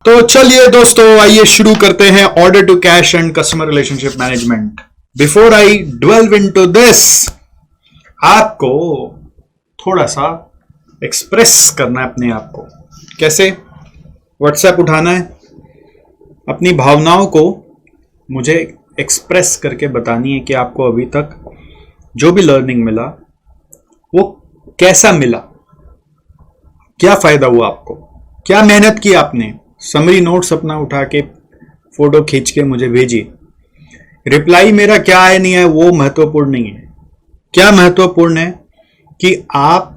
तो चलिए दोस्तों, आइए शुरू करते हैं order to cash and customer relationship management. Before I delve into this, आपको थोड़ा सा एक्सप्रेस करना है अपने आप को। कैसे? व्हाट्सएप उठाना है, अपनी भावनाओं को मुझे एक्सप्रेस करके बतानी है कि आपको अभी तक जो भी लर्निंग मिला वो कैसा मिला, क्या फायदा हुआ आपको, क्या मेहनत की आपने। समरी नोट्स अपना उठा के फोटो खींच के मुझे भेजी। रिप्लाई मेरा क्या है नहीं है वो महत्वपूर्ण नहीं है। क्या महत्वपूर्ण है कि आप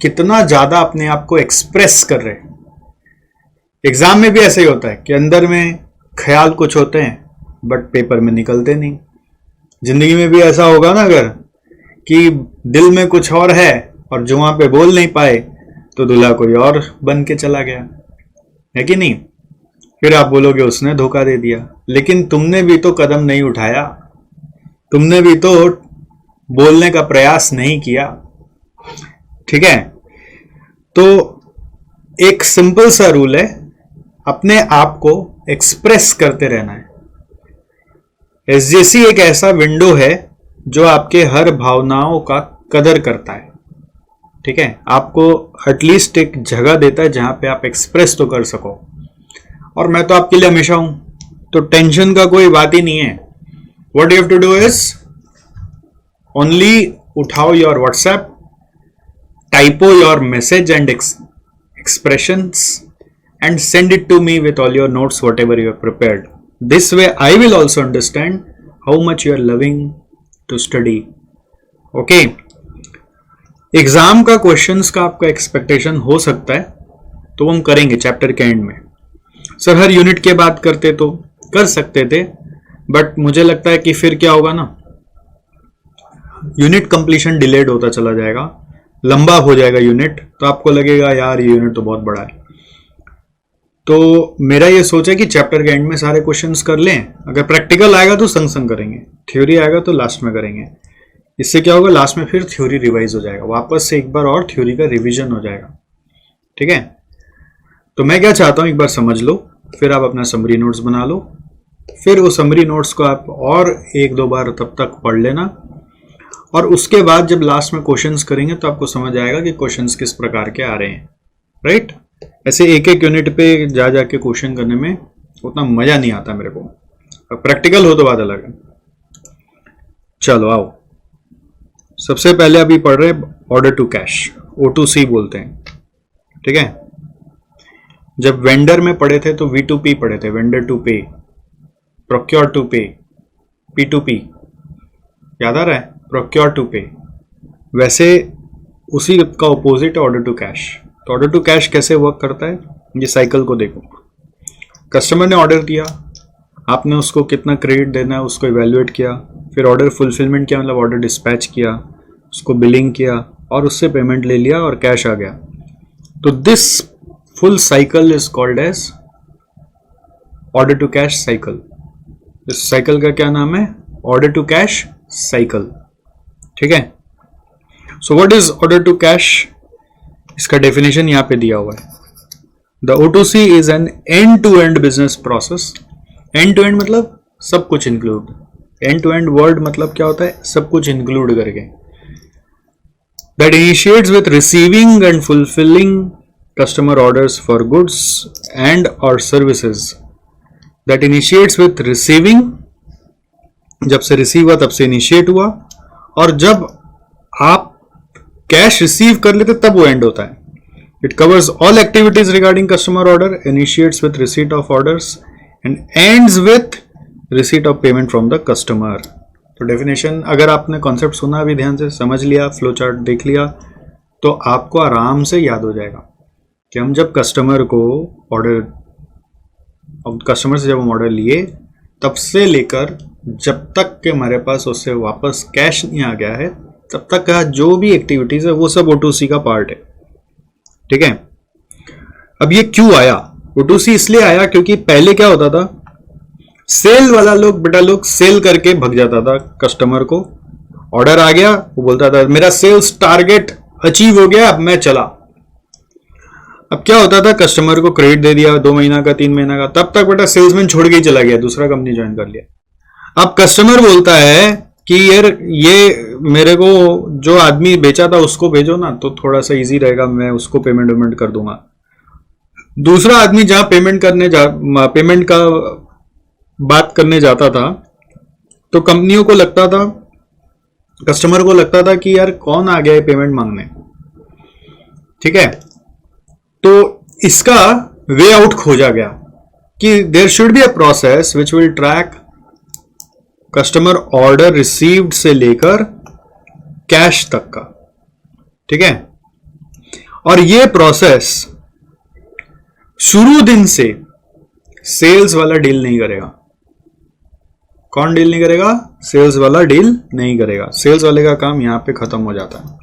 कितना ज्यादा अपने आप को एक्सप्रेस कर रहे हैं। एग्जाम में भी ऐसा ही होता है कि अंदर में ख्याल कुछ होते हैं बट पेपर में निकलते नहीं। जिंदगी में भी ऐसा होगा ना, अगर कि दिल में कुछ और है और जुआ पे बोल नहीं पाए तो दूल्हा कोई और बन के चला गया, है कि नहीं। फिर आप बोलोगे उसने धोखा दे दिया, लेकिन तुमने भी तो कदम नहीं उठाया, तुमने भी तो बोलने का प्रयास नहीं किया। ठीक है, तो एक सिंपल सा रूल है, अपने आप को एक्सप्रेस करते रहना है। एसजेसी एक ऐसा विंडो है जो आपके हर भावनाओं का कदर करता है। ठीक है, आपको एटलीस्ट एक जगह देता है जहां पे आप एक्सप्रेस तो कर सको। और मैं तो आपके लिए हमेशा हूं, तो टेंशन का कोई बात ही नहीं है। What you have to do is only उठाओ your WhatsApp, type your message and expressions and send it to me with all your notes whatever you have prepared. This way I will also understand how much you are loving to study. Okay, exam का questions का आपका expectation हो सकता है, तो हम करेंगे chapter के एंड में। सर हर यूनिट के बाद करते तो कर सकते थे, बट मुझे लगता है कि फिर क्या होगा ना, यूनिट कंप्लीशन डिलेड होता चला जाएगा, लंबा हो जाएगा यूनिट, तो आपको लगेगा यार ये यूनिट तो बहुत बड़ा है। तो मेरा ये सोच है कि चैप्टर के एंड में सारे क्वेश्चंस कर लें। अगर प्रैक्टिकल आएगा तो संग संग करेंगे, थ्योरी आएगा तो लास्ट में करेंगे। इससे क्या होगा, लास्ट में फिर थ्योरी रिवाइज हो जाएगा, वापस से एक बार और थ्योरी का रिवीजन हो जाएगा। ठीक है, तो मैं क्या चाहता हूं, एक बार समझ लो, फिर आप अपना समरी नोट्स बना लो, फिर वो समरी नोट्स को आप और एक दो बार तब तक पढ़ लेना, और उसके बाद जब लास्ट में क्वेश्चंस करेंगे तो आपको समझ आएगा कि क्वेश्चंस किस प्रकार के आ रहे हैं। राइट, ऐसे एक एक यूनिट पे जा जाके क्वेश्चन करने में उतना मजा नहीं आता मेरे को, प्रैक्टिकल हो तो बात अलग है। चलो आओ, सबसे पहले अभी पढ़ रहे ऑर्डर टू कैश, O2C बोलते हैं। ठीक है, जब वेंडर में पढ़े थे तो V2P पढ़े थे, वेंडर टू पे, प्रोक्योर टू पे, P2P, याद आ रहा है, प्रोक्योर टू पे। वैसे उसी का ऑपोजिट है ऑर्डर टू कैश। तो ऑर्डर टू कैश कैसे वर्क करता है, ये साइकिल को देखो। कस्टमर ने ऑर्डर दिया, आपने उसको कितना क्रेडिट देना है उसको इवेल्युएट किया, फिर ऑर्डर फुलफिलमेंट किया, मतलब ऑर्डर डिस्पैच किया, उसको बिलिंग किया और उससे पेमेंट ले लिया और कैश आ गया। तो this full cycle is called as order to cash cycle. इस साइकिल का क्या नाम है, ऑर्डर टू कैश साइकिल। ठीक है, so what is order to cash, इसका डेफिनेशन यहां पे दिया हुआ है। The O2C is an end to end business process. End to end मतलब सब कुछ include, end to end word मतलब क्या होता है, सब कुछ इंक्लूड करके। That initiates with receiving and fulfilling customer orders for goods and और services. That initiates with receiving, जब से रिसीव हुआ तब से इनिशिएट हुआ, और जब आप कैश रिसीव कर लेते तब वो एंड होता है। It covers all activities regarding customer order, initiates with receipt of orders and ends with receipt of payment from the customer. तो डेफिनेशन अगर आपने कॉन्सेप्ट सुना, अभी ध्यान से समझ लिया, फ्लो चार्ट देख लिया, तो आपको आराम से याद हो जाएगा कि हम जब कस्टमर को ऑर्डर, कस्टमर से जब हम ऑर्डर लिए तब से लेकर जब तक के हमारे पास उससे वापस कैश नहीं आ गया है, तब तक का जो भी एक्टिविटीज है वो सब O2C का पार्ट है। ठीक है, अब ये क्यों आया, O2C इसलिए आया क्योंकि पहले क्या होता था, सेल वाला लोग सेल करके भग जाता था कस्टमर को। ऑर्डर आ गया, वो बोलता था मेरा सेल्स टारगेट अचीव हो गया, अब मैं चला। अब क्या होता था, कस्टमर को क्रेडिट दे दिया 2 महीना का 3 महीना का, तब तक बेटा सेल्समैन छोड़ के ही चला गया, दूसरा कंपनी ज्वाइन कर लिया। अब कस्टमर बोलता है कि यार ये मेरे को जो आदमी बेचा था उसको भेजो ना, तो थोड़ा सा इजी रहेगा, मैं उसको पेमेंट कर दूंगा। दूसरा आदमी जहां पेमेंट का बात करने जाता था, तो कंपनियों को लगता था, कस्टमर को लगता था कि यार कौन आ गया है पेमेंट मांगने, ठीक है। तो इसका वे आउट खोजा गया कि there should be a process which will track customer order received से लेकर कैश तक का, ठीक है। और ये प्रोसेस शुरू दिन से सेल्स वाला डील नहीं करेगा। कौन डील नहीं करेगा? सेल्स वाला डील नहीं करेगा। सेल्स वाले का काम यहां पे खत्म हो जाता है।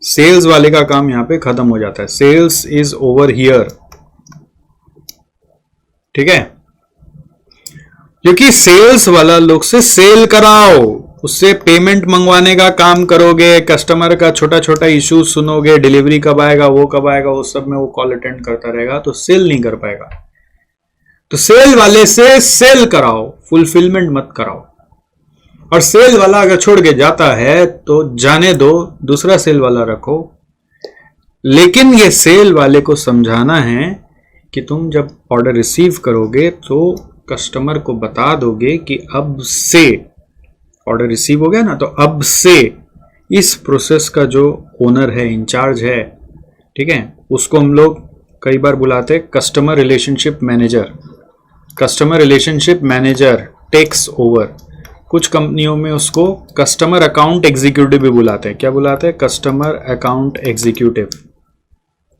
सेल्स वाले का काम यहां पे खत्म हो जाता है। सेल्स इज ओवर हियर, ठीक है। क्योंकि सेल्स वाला लोग से सेल कराओ, उससे पेमेंट मंगवाने का काम करोगे, कस्टमर का छोटा छोटा इशू सुनोगे, डिलीवरी कब आएगा, वो सब में वो कॉल अटेंड करता रहेगा, तो सेल नहीं कर पाएगा। तो सेल वाले से सेल कराओ, फुलफिलमेंट मत कराओ। और सेल वाला अगर छोड़ के जाता है तो जाने दो, दूसरा सेल वाला रखो। लेकिन ये सेल वाले को समझाना है कि तुम जब ऑर्डर रिसीव करोगे तो कस्टमर को बता दोगे कि अब से ऑर्डर रिसीव हो गया ना, तो अब से इस प्रोसेस का जो ओनर है, इंचार्ज है, ठीक है, उसको हम लोग कई बार बुलाते हैं customer relationship manager. Customer relationship manager takes over. कुछ कंपनियों में उसको कस्टमर अकाउंट एग्जीक्यूटिव भी बुलाते हैं। क्या बुलाते हैं? कस्टमर अकाउंट एग्जीक्यूटिव,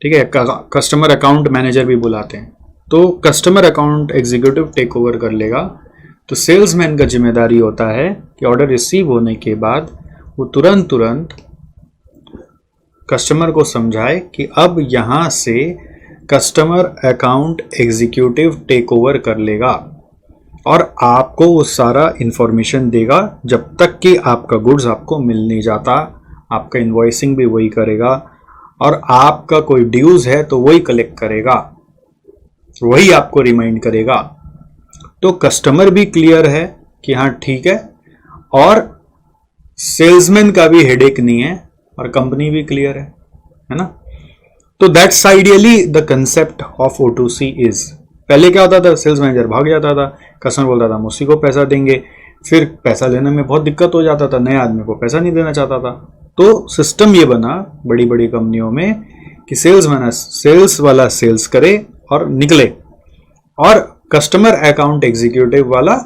ठीक है। कस्टमर अकाउंट मैनेजर भी बुलाते हैं। तो customer account executive take over कर लेगा। तो सेल्समैन का जिम्मेदारी होता है कि ऑर्डर रिसीव होने के बाद वो तुरंत कस्टमर को समझाए कि अब यहां से customer account executive take over कर लेगा और आपको वो सारा इंफॉर्मेशन देगा जब तक कि आपका गुड्स आपको मिल नहीं जाता। आपका इनवॉइसिंग भी वही करेगा और आपका कोई ड्यूज है तो वही कलेक्ट करेगा, वही आपको रिमाइंड करेगा। तो कस्टमर भी क्लियर है कि हाँ ठीक है, और सेल्समैन का भी हेडेक नहीं है, और कंपनी भी क्लियर है ना। तो that's ideally the concept of O2C is. पहले क्या होता था, सेल्स मैनेजर भाग जाता था, कस्टमर बोलता था हम उसी को पैसा देंगे, फिर पैसा लेने में बहुत दिक्कत हो जाता था, नए आदमी को पैसा नहीं देना चाहता था। तो सिस्टम ये बना बड़ी बड़ी कंपनियों में कि सेल्स वाला सेल्स करे और निकले, और कस्टमर अकाउंट एग्जीक्यूटिव वाला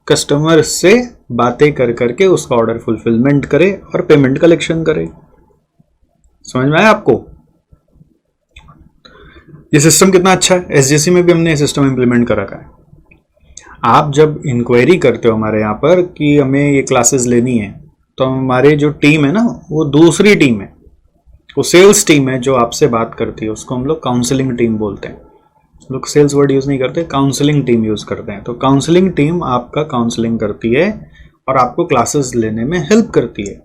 कस्टमर से बातें कर करके उसका ऑर्डर फुलफिलमेंट करे और पेमेंट कलेक्शन करे। समझ में आया आपको? ये सिस्टम कितना अच्छा है। एसजीसी में भी हमने ये सिस्टम इंप्लीमेंट कर रखा है। आप जब इंक्वायरी करते हो हमारे यहाँ पर कि हमें ये क्लासेस लेनी है, तो हमारे जो टीम है ना, वो दूसरी टीम है, वो सेल्स टीम है जो आपसे बात करती है, उसको हम लोग काउंसलिंग टीम बोलते हैं। लोग सेल्स वर्ड यूज नहीं करते, काउंसलिंग टीम यूज करते हैं। तो काउंसलिंग टीम आपका काउंसलिंग करती है और आपको क्लासेस लेने में हेल्प करती है।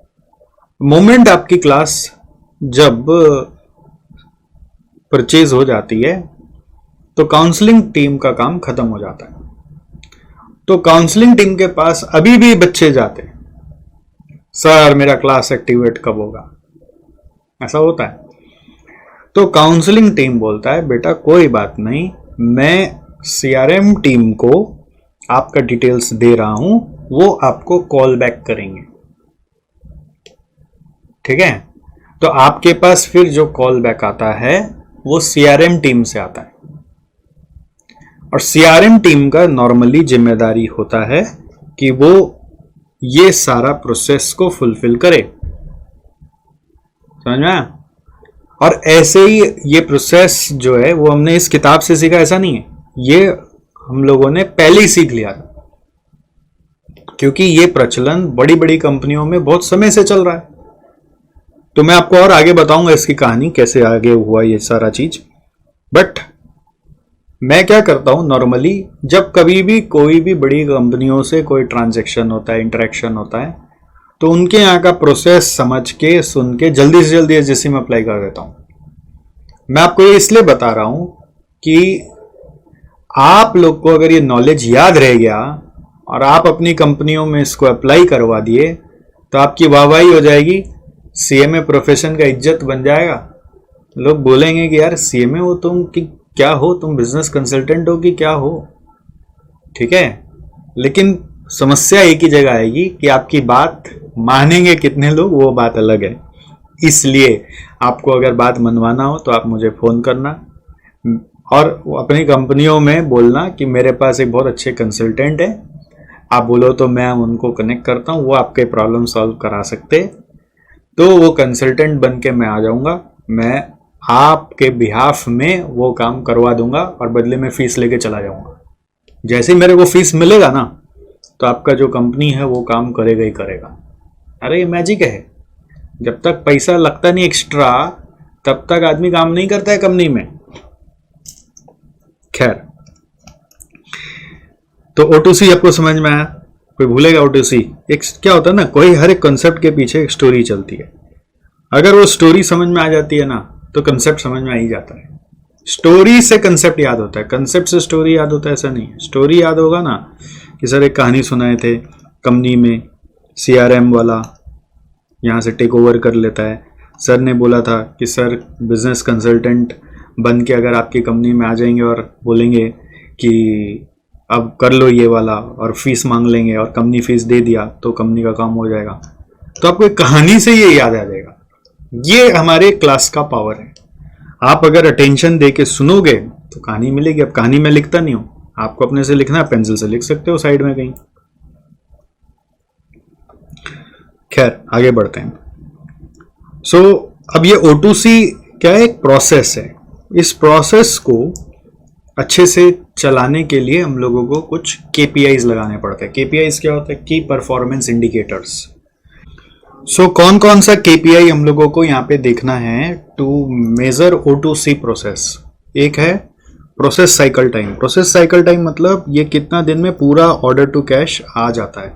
मोमेंट आपकी क्लास जब परचेज हो जाती है तो काउंसलिंग टीम का काम खत्म हो जाता है। तो काउंसलिंग टीम के पास अभी भी बच्चे जाते हैं, सर मेरा क्लास एक्टिवेट कब होगा, ऐसा होता है। तो काउंसलिंग टीम बोलता है बेटा कोई बात नहीं, मैं सीआरएम टीम को आपका डिटेल्स दे रहा हूं, वो आपको कॉल बैक करेंगे, ठीक है। तो आपके पास फिर जो कॉल बैक आता है वो सीआरएम टीम से आता है, और सीआरएम टीम का नॉर्मली जिम्मेदारी होता है कि वो ये सारा प्रोसेस को फुलफिल करे। समझ में आया? और ऐसे ही ये प्रोसेस जो है वो हमने इस किताब से सीखा, ऐसा नहीं है, ये हम लोगों ने पहले ही सीख लिया था, क्योंकि ये प्रचलन बड़ी बड़ी कंपनियों में बहुत समय से चल रहा है। तो मैं आपको और आगे बताऊंगा इसकी कहानी कैसे आगे हुआ ये सारा चीज। बट मैं क्या करता हूं नॉर्मली, जब कभी भी कोई भी बड़ी कंपनियों से कोई ट्रांजैक्शन होता है, इंटरेक्शन होता है, तो उनके यहाँ का प्रोसेस समझ के सुन के जल्दी से जल्दी एसजीसी में अप्लाई कर देता हूं। मैं आपको ये इसलिए बता रहा हूं कि आप लोग को अगर ये नॉलेज याद रह गया और आप अपनी कंपनियों में इसको अप्लाई करवा दिए तो आपकी वाहवाही हो जाएगी, सीएमए प्रोफेशन का इज्जत बन जाएगा। लोग बोलेंगे कि यार सीएमए हो तुम कि क्या हो, तुम बिजनेस कंसल्टेंट हो कि क्या हो, ठीक है। लेकिन समस्या एक ही जगह आएगी कि आपकी बात मानेंगे कितने लोग, वो बात अलग है। इसलिए आपको अगर बात मनवाना हो तो आप मुझे फोन करना और अपनी कंपनियों में बोलना कि मेरे पास एक बहुत अच्छे कंसल्टेंट है, आप बोलो तो मैं उनको कनेक्ट करता हूँ, वो आपके प्रॉब्लम सॉल्व करा सकते। तो वो कंसल्टेंट बन के मैं आ जाऊंगा, मैं आपके बिहाफ में वो काम करवा दूंगा और बदले में फीस लेके चला जाऊंगा। जैसे ही मेरे को फीस मिलेगा ना तो आपका जो कंपनी है वो काम करेगा ही करेगा। अरे ये मैजिक है, जब तक पैसा लगता नहीं एक्स्ट्रा तब तक आदमी काम नहीं करता है कंपनी में। खैर, तो O2C आपको समझ में आया? कोई भूलेगा O2C? एक क्या होता है ना, कोई हर एक कंसेप्ट के पीछे एक स्टोरी चलती है। अगर वो स्टोरी समझ में आ जाती है ना तो कंसेप्ट समझ में आ ही जाता है। स्टोरी से कंसेप्ट याद होता है, कंसेप्ट से स्टोरी याद होता है ऐसा नहीं है। स्टोरी याद होगा ना कि सर एक कहानी सुनाए थे कंपनी में, CRM वाला यहाँ से टेक ओवर कर लेता है। सर ने बोला था कि सर बिजनेस कंसल्टेंट बन के अगर आपकी कंपनी में आ जाएंगे और बोलेंगे कि अब कर लो ये वाला और फीस मांग लेंगे और कंपनी फीस दे दिया तो कंपनी का काम हो जाएगा। तो आपको एक कहानी से ये याद आ जाएगा। ये हमारे क्लास का पावर है। आप अगर अटेंशन दे के सुनोगे तो कहानी मिलेगी। अब कहानी मैं लिखता नहीं हूं, आपको अपने से लिखना है, पेंसिल से लिख सकते हो साइड में कहीं। खैर आगे बढ़ते हैं। अब ये O2C क्या है? एक प्रोसेस है। इस प्रोसेस को अच्छे से चलाने के लिए हम लोगों को कुछ KPIs लगाने पड़ते हैं। KPIs क्या होता है? की परफॉर्मेंस इंडिकेटर्स। कौन कौन सा KPI हम लोगों को यहाँ पे देखना है टू मेजर O2C प्रोसेस? एक है process cycle time. Process cycle time मतलब ये कितना दिन में पूरा ऑर्डर टू कैश आ जाता है,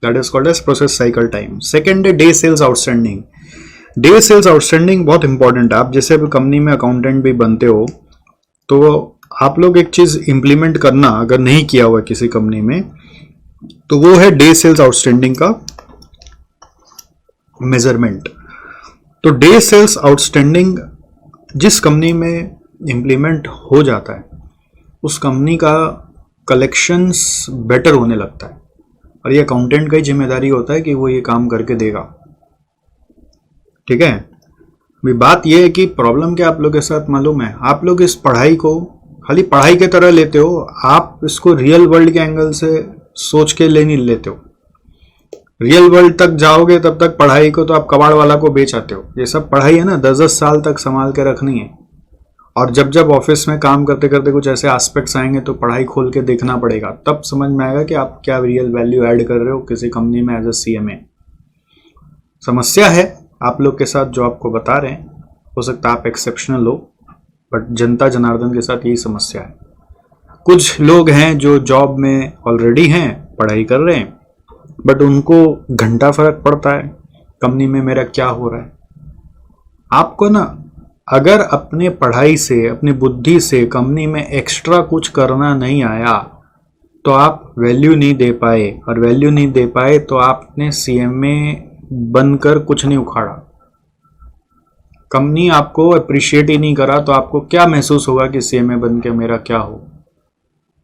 that is called as process cycle time. Second है day sales outstanding. Day sales outstanding बहुत इंपॉर्टेंट है। आप जैसे अभी कंपनी में अकाउंटेंट भी बनते हो तो आप लोग एक चीज इंप्लीमेंट करना, अगर नहीं किया हुआ किसी कंपनी में, तो वो है डे सेल्स आउटस्टैंडिंग का मेजरमेंट। तो डे सेल्स आउटस्टैंडिंग जिस कंपनी में इंप्लीमेंट हो जाता है उस कंपनी का कलेक्शंस बेटर होने लगता है और ये अकाउंटेंट का ही जिम्मेदारी होता है कि वो ये काम करके देगा। ठीक है, अभी बात ये है कि प्रॉब्लम क्या आप लोग के साथ मालूम है? आप लोग इस पढ़ाई को खाली पढ़ाई की तरह लेते हो, आप इसको रियल वर्ल्ड के एंगल से सोच के ले नहीं लेते हो। रियल वर्ल्ड तक जाओगे तब तक पढ़ाई को तो आप कबाड़ वाला को बेच आते हो। ये सब पढ़ाई है ना 10-10 साल तक संभाल के रखनी है, और जब जब ऑफिस में काम करते करते कुछ ऐसे एस्पेक्ट्स आएंगे तो पढ़ाई खोल के देखना पड़ेगा, तब समझ में आएगा कि आप क्या रियल वैल्यू ऐड कर रहे हो किसी कंपनी में एज ए CMA। समस्या है आप लोग के साथ जो आपको बता रहे हैं, हो सकता है आप एक्सेप्शनल हो, बट जनता जनार्दन के साथ यही समस्या है। कुछ लोग हैं जो जॉब में ऑलरेडी हैं, पढ़ाई कर रहे हैं, बट उनको घंटा फर्क पड़ता है कंपनी में मेरा क्या हो रहा है। आपको ना अगर अपने पढ़ाई से, अपनी बुद्धि से कंपनी में एक्स्ट्रा कुछ करना नहीं आया तो आप वैल्यू नहीं दे पाए, और वैल्यू नहीं दे पाए तो आपने CMA बनकर कुछ नहीं उखाड़ा। कंपनी आपको अप्रिशिएट ही नहीं करा तो आपको क्या महसूस होगा कि CMA बन के मेरा क्या हो?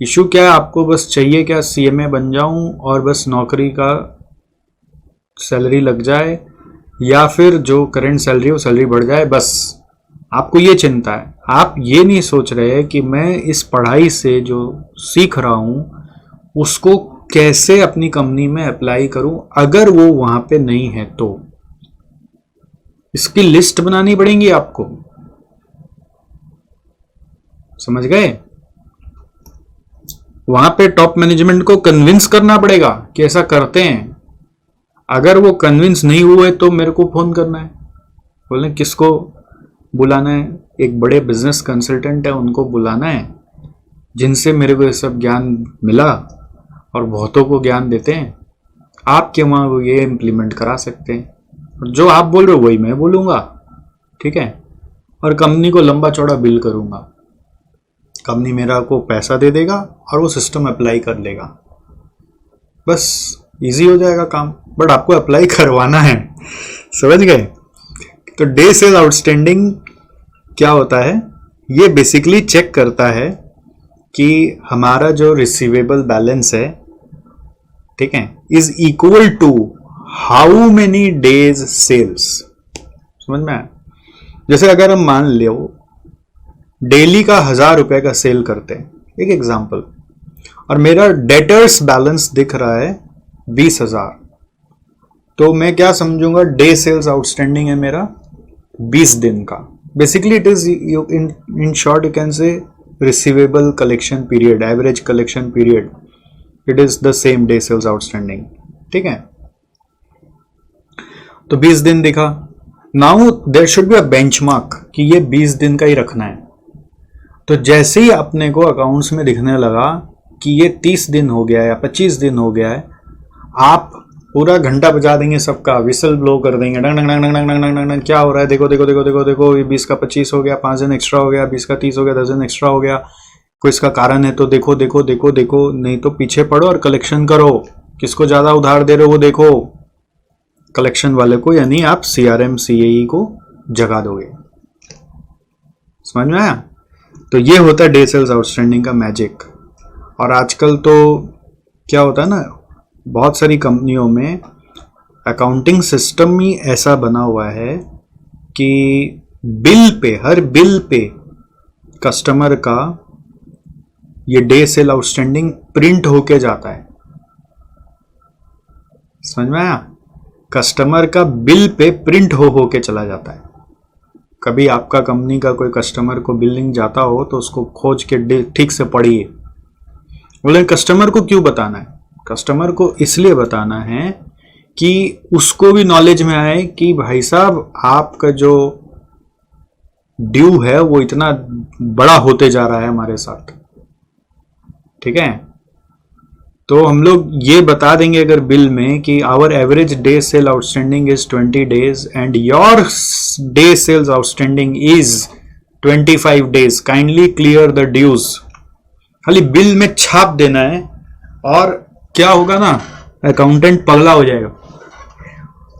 इशू क्या है? आपको बस चाहिए क्या? CMA बन जाऊं और बस नौकरी का सैलरी लग जाए, या फिर जो करंट सैलरी है वो सैलरी बढ़ जाए, बस आपको ये चिंता है। आप ये नहीं सोच रहे कि मैं इस पढ़ाई से जो सीख रहा हूं उसको कैसे अपनी कंपनी में अप्लाई करूं अगर वो वहां पे नहीं है तो। इसकी लिस्ट बनानी पड़ेगी आपको, समझ गए? वहां पे टॉप मैनेजमेंट को कन्विंस करना पड़ेगा कि ऐसा करते हैं। अगर वो कन्विंस नहीं हुए तो मेरे को फोन करना है, बोले किसको बुलाना है? एक बड़े बिजनेस कंसल्टेंट है, उनको बुलाना है जिनसे मेरे को ये सब ज्ञान मिला और बहुतों को ज्ञान देते हैं। आपके वहां वो ये इम्प्लीमेंट करा सकते हैं। जो आप बोल रहे हो वही मैं बोलूंगा, ठीक है? और कंपनी को लंबा चौड़ा बिल करूंगा। कंपनी मेरा को पैसा दे देगा और वो सिस्टम अप्लाई कर लेगा, बस इजी हो जाएगा काम। बट आपको अप्लाई करवाना है, समझ गए? तो डे सेल आउटस्टैंडिंग क्या होता है? ये बेसिकली चेक करता है कि हमारा जो रिसीवेबल बैलेंस है, ठीक है, is equal to how many days sales. समझ में आया? जैसे अगर हम मान लो डेली का 1000 रुपए का सेल करते हैं, एक एग्जांपल, और मेरा डेटर्स बैलेंस दिख रहा है 20,000, तो मैं क्या समझूंगा? डे सेल्स आउटस्टैंडिंग है मेरा 20 दिन का। Basically it is in short you can say receivable collection period, average collection period, it is the same day sales outstanding, ठीक है? तो 20 दिन दिखा। Now there should be a benchmark कि ये 20 दिन का ही रखना है। तो जैसे ही अपने को अकाउंट्स में दिखने लगा कि ये 30 दिन हो गया है या 25 दिन हो गया है, आप पूरा घंटा बजा देंगे, सबका विसल ब्लो कर देंगे, डंग डंग डंग डंग डंग डंग डंग, क्या हो रहा है, देखो देखो देखो देखो देखो, ये 20 का 25 हो गया, 5 दिन एक्स्ट्रा हो गया, 20 का 30 हो गया, 10 दिन एक्स्ट्रा हो गया, कोई इसका कारण है तो देखो देखो देखो देखो, नहीं तो पीछे पड़ो और कलेक्शन करो। किसको ज्यादा उधार दे रहे हो वो देखो, कलेक्शन वाले को, यानी आप CRM CAE को जगा दोगे। समझ में आया? तो ये होता है डे सेल्स आउटस्टैंडिंग का मैजिक। और आजकल तो क्या होता है ना, बहुत सारी कंपनियों में अकाउंटिंग सिस्टम ही ऐसा बना हुआ है कि बिल पे, हर बिल पे कस्टमर का ये डे सेल आउटस्टैंडिंग प्रिंट होके जाता है। समझ में आया? कस्टमर का बिल पे प्रिंट हो के चला जाता है। कभी आपका कंपनी का कोई कस्टमर को बिलिंग जाता हो तो उसको खोज के ठीक से पढ़िए। बोले कस्टमर को क्यों बताना है? कस्टमर को इसलिए बताना है कि उसको भी नॉलेज में आए कि भाई साहब आपका जो ड्यू है वो इतना बड़ा होते जा रहा है हमारे साथ, ठीक है? तो हम लोग ये बता देंगे अगर बिल में कि our average day sale outstanding is 20 days and your day sales outstanding is 25 days, kindly clear the dues. खाली बिल में छाप देना है और क्या होगा ना, अकाउंटेंट पगला हो जाएगा